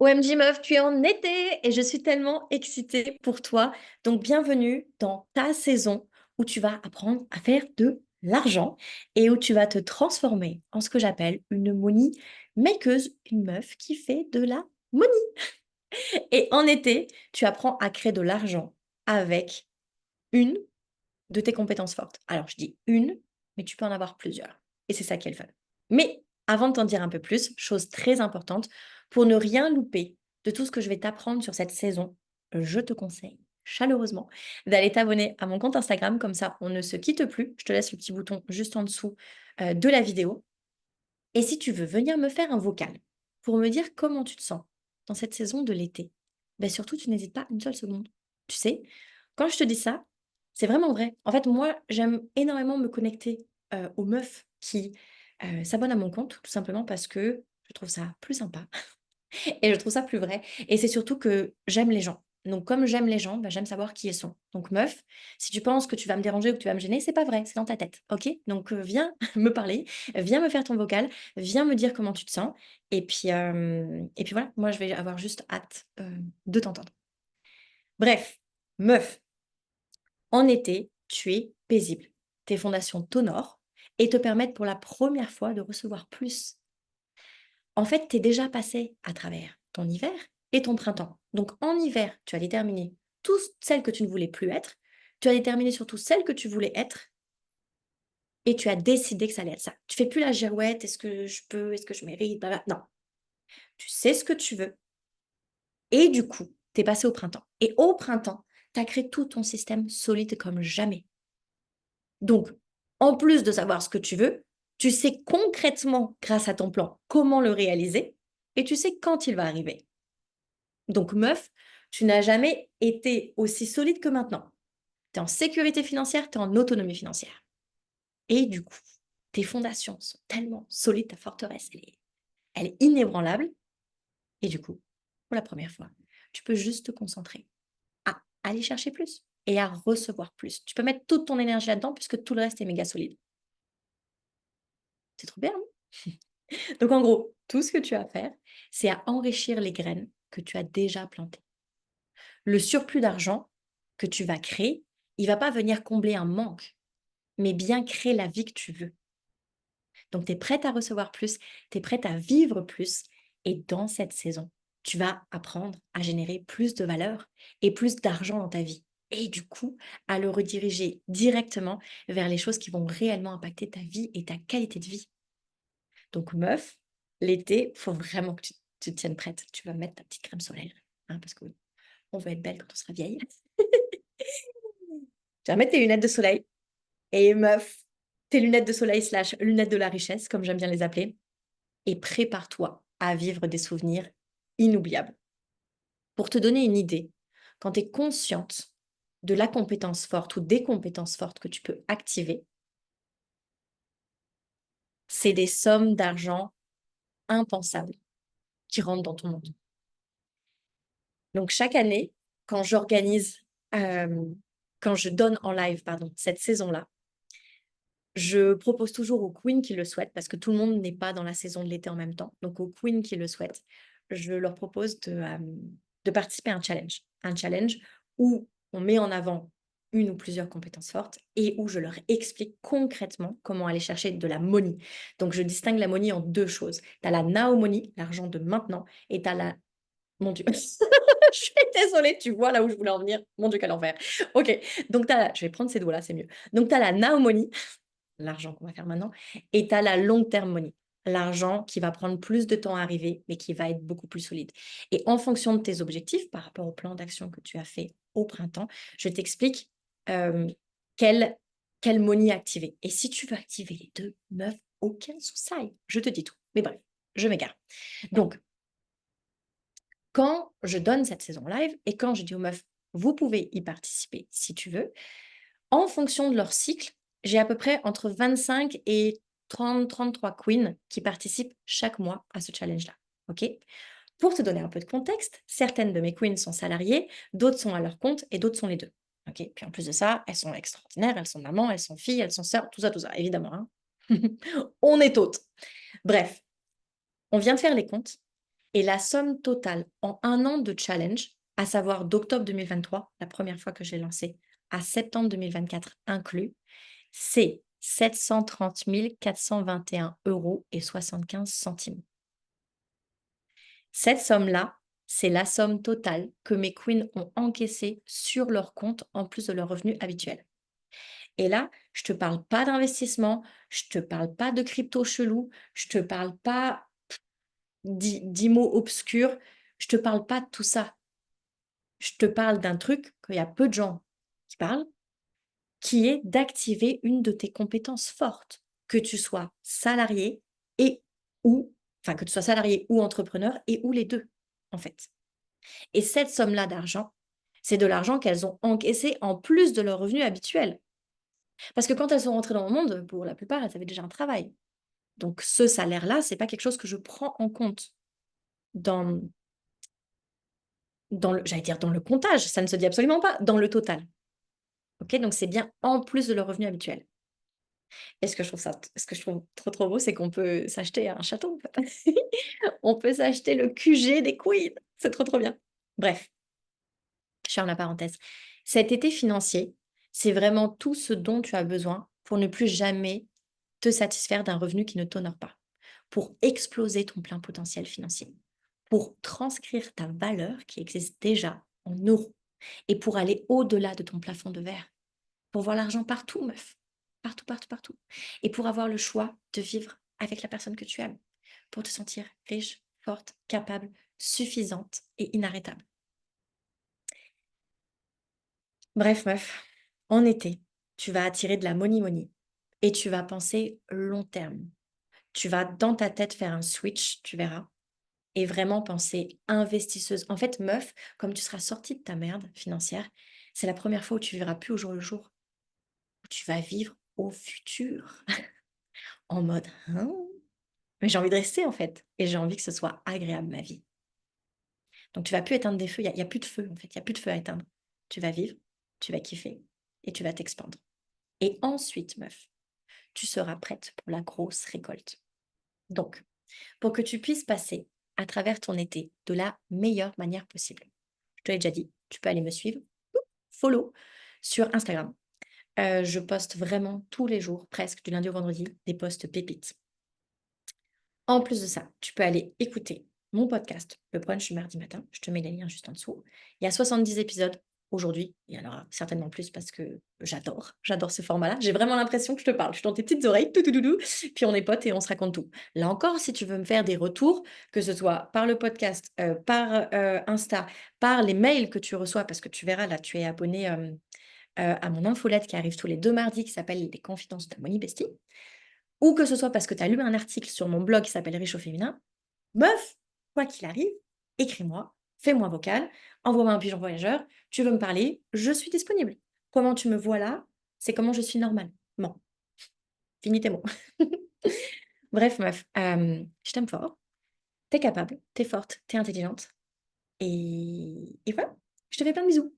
OMG meuf, tu es en été et je suis tellement excitée pour toi. Donc bienvenue dans ta saison où tu vas apprendre à faire de l'argent et où tu vas te transformer en ce que j'appelle une money makeuse, une meuf qui fait de la money. Et en été, tu apprends à créer de l'argent avec une de tes compétences fortes. Alors je dis une, mais tu peux en avoir plusieurs. Et c'est ça qui est le fun. Mais avant de t'en dire un peu plus, chose très importante, pour ne rien louper de tout ce que je vais t'apprendre sur cette saison, je te conseille chaleureusement d'aller t'abonner à mon compte Instagram, comme ça on ne se quitte plus. Je te laisse le petit bouton juste en dessous de la vidéo. Et si tu veux venir me faire un vocal pour me dire comment tu te sens dans cette saison de l'été, ben surtout tu n'hésites pas une seule seconde. Tu sais, quand je te dis ça, c'est vraiment vrai. En fait, moi, j'aime énormément me connecter aux meufs qui s'abonnent à mon compte, tout simplement parce que je trouve ça plus sympa et je trouve ça plus vrai. Et c'est surtout que j'aime les gens. Donc, comme j'aime les gens, bah, j'aime savoir qui ils sont. Donc, meuf, si tu penses que tu vas me déranger ou que tu vas me gêner, c'est pas vrai, c'est dans ta tête. Ok? Donc, viens me parler, viens me faire ton vocal, viens me dire comment tu te sens. Et puis voilà, moi, je vais avoir juste hâte de t'entendre. Bref, meuf, en été, tu es paisible. Tes fondations t'honorent et te permettent pour la première fois de recevoir plus. En fait, tu es déjà passé à travers ton hiver et ton printemps. Donc en hiver, tu as déterminé toutes celles que tu ne voulais plus être, tu as déterminé surtout celles que tu voulais être et tu as décidé que ça allait être ça. Tu fais plus la girouette, est-ce que je peux, est-ce que je mérite, blabla. Non, tu sais ce que tu veux et du coup, tu es passé au printemps. Et au printemps, tu as créé tout ton système solide comme jamais. Donc, en plus de savoir ce que tu veux, tu sais concrètement, grâce à ton plan, comment le réaliser et tu sais quand il va arriver. Donc, meuf, tu n'as jamais été aussi solide que maintenant. Tu es en sécurité financière, tu es en autonomie financière. Et du coup, tes fondations sont tellement solides, ta forteresse, elle est inébranlable. Et du coup, pour la première fois, tu peux juste te concentrer à aller chercher plus et à recevoir plus. Tu peux mettre toute ton énergie là-dedans puisque tout le reste est méga solide. C'est trop bien, non? Donc en gros, tout ce que tu as à faire, c'est à enrichir les graines que tu as déjà plantées. Le surplus d'argent que tu vas créer, il va pas venir combler un manque, mais bien créer la vie que tu veux. Donc tu es prête à recevoir plus, tu es prête à vivre plus et dans cette saison, tu vas apprendre à générer plus de valeur et plus d'argent dans ta vie et du coup, à le rediriger directement vers les choses qui vont réellement impacter ta vie et ta qualité de vie. Donc meuf, l'été, faut vraiment que tu te tiennes prête. Tu vas mettre ta petite crème solaire, hein, parce qu'on veut être belle quand on sera vieille. Tu vas mettre tes lunettes de soleil et meuf, tes lunettes de soleil slash lunettes de la richesse, comme j'aime bien les appeler, et prépare-toi à vivre des souvenirs inoubliables. Pour te donner une idée, quand tu es consciente de la compétence forte ou des compétences fortes que tu peux activer, c'est des sommes d'argent impensables qui rentrent dans ton monde. Donc chaque année, quand j'organise, quand je donne en live, pardon, cette saison-là, je propose toujours aux queens qui le souhaitent, parce que tout le monde n'est pas dans la saison de l'été en même temps. Donc aux queens qui le souhaitent, je leur propose de participer à un challenge. Un challenge où on met en avant une ou plusieurs compétences fortes et où je leur explique concrètement comment aller chercher de la money. Donc je distingue la money en deux choses. Tu as la now money, l'argent de maintenant, et tu as la... Mon Dieu, je suis désolée, tu vois là où je voulais en venir. Mon Dieu, quel enfer. Ok, donc je vais prendre ces doigts-là, c'est mieux. Donc tu as la now money, l'argent qu'on va faire maintenant, et tu as la long term money, l'argent qui va prendre plus de temps à arriver, mais qui va être beaucoup plus solide. Et en fonction de tes objectifs, par rapport au plan d'action que tu as fait au printemps, je t'explique euh, quelle, quelle money activer. Et si tu veux activer les deux, meuf, aucun souci, je te dis tout. Mais bref, je m'égare. Donc, quand je donne cette saison live et quand je dis aux meufs, vous pouvez y participer si tu veux, en fonction de leur cycle, j'ai à peu près entre 25 et 30-33 queens qui participent chaque mois à ce challenge-là. OK? Pour te donner un peu de contexte, certaines de mes queens sont salariées, d'autres sont à leur compte et d'autres sont les deux. OK? Puis en plus de ça, elles sont extraordinaires, elles sont mamans, elles sont filles, elles sont sœurs, tout ça, évidemment. Hein. On est toutes. Bref, on vient de faire les comptes Et la somme totale en un an de challenge, à savoir d'octobre 2023, la première fois que j'ai lancé, à septembre 2024 inclus, c'est 730 421 euros et 75 centimes. Cette somme-là, c'est la somme totale que mes queens ont encaissée sur leur compte en plus de leurs revenus habituels. Et là, je te parle pas d'investissement, je te parle pas de crypto chelou, je te parle pas d'IMO obscurs, je te parle pas de tout ça. Je te parle d'un truc qu'il y a peu de gens qui parlent, qui est d'activer une de tes compétences fortes, que tu sois salarié et ou enfin que tu sois salarié ou entrepreneur et ou les 2 en fait. Et cette somme-là d'argent, c'est de l'argent qu'elles ont encaissé en plus de leurs revenus habituels. Parce que quand elles sont rentrées dans mon monde, pour la plupart, elles avaient déjà un travail. Donc ce salaire-là, c'est pas quelque chose que je prends en compte dans j'allais dire dans le comptage, ça ne se dit absolument pas, dans le total. OK? Donc c'est bien en plus de leurs revenus habituels. Et ce que je trouve trop, trop beau, c'est qu'on peut s'acheter un château, en fait. On peut s'acheter le QG des queens. C'est trop, trop bien. Bref, je ferme la parenthèse. Cet été financier, c'est vraiment tout ce dont tu as besoin pour ne plus jamais te satisfaire d'un revenu qui ne t'honore pas, pour exploser ton plein potentiel financier, pour transcrire ta valeur qui existe déjà en euros et pour aller au-delà de ton plafond de verre, pour voir l'argent partout, meuf. Partout, partout, partout. Et pour avoir le choix de vivre avec la personne que tu aimes, pour te sentir riche, forte, capable, suffisante et inarrêtable. Bref, meuf, en été, tu vas attirer de la money money et tu vas penser long terme. Tu vas dans ta tête faire un switch, tu verras, et vraiment penser investisseuse. En fait, meuf, comme tu seras sortie de ta merde financière, c'est la première fois où tu vivras plus au jour le jour, où tu vas vivre au futur, en mode hein. Mais j'ai envie de rester en fait, et j'ai envie que ce soit agréable ma vie. Donc tu vas plus éteindre des feux, il y a plus de feu en fait, il y a plus de feu à éteindre. Tu vas vivre, tu vas kiffer et tu vas t'expandre. Et ensuite, meuf, tu seras prête pour la grosse récolte. Donc, pour que tu puisses passer à travers ton été de la meilleure manière possible. Je te l'ai déjà dit, tu peux aller me suivre, follow sur Instagram. Je poste vraiment tous les jours, presque du lundi au vendredi, des posts pépites. En plus de ça, tu peux aller écouter mon podcast, Le Brunch du mardi matin. Je te mets les liens juste en dessous. Il y a 70 épisodes aujourd'hui. Il y en aura certainement plus parce que j'adore ce format-là. J'ai vraiment l'impression que je te parle. Je suis dans tes petites oreilles, tout, tout, tout, tout, puis on est potes et on se raconte tout. Là encore, si tu veux me faire des retours, que ce soit par le podcast, par Insta, par les mails que tu reçois, parce que tu verras, là, tu es abonné à mon infolette qui arrive tous les 2 mardis, qui s'appelle Les Confidences de Money Bestie. Ou que ce soit parce que tu as lu un article sur mon blog qui s'appelle Riche au féminin, meuf, quoi qu'il arrive, écris-moi, fais-moi vocal, envoie-moi un pigeon voyageur, tu veux me parler, je suis disponible. Comment tu me vois là, c'est comment je suis normalement. Finis tes mots. Bref, meuf, je t'aime fort, t'es capable, t'es forte, t'es intelligente. Et voilà, je te fais plein de bisous.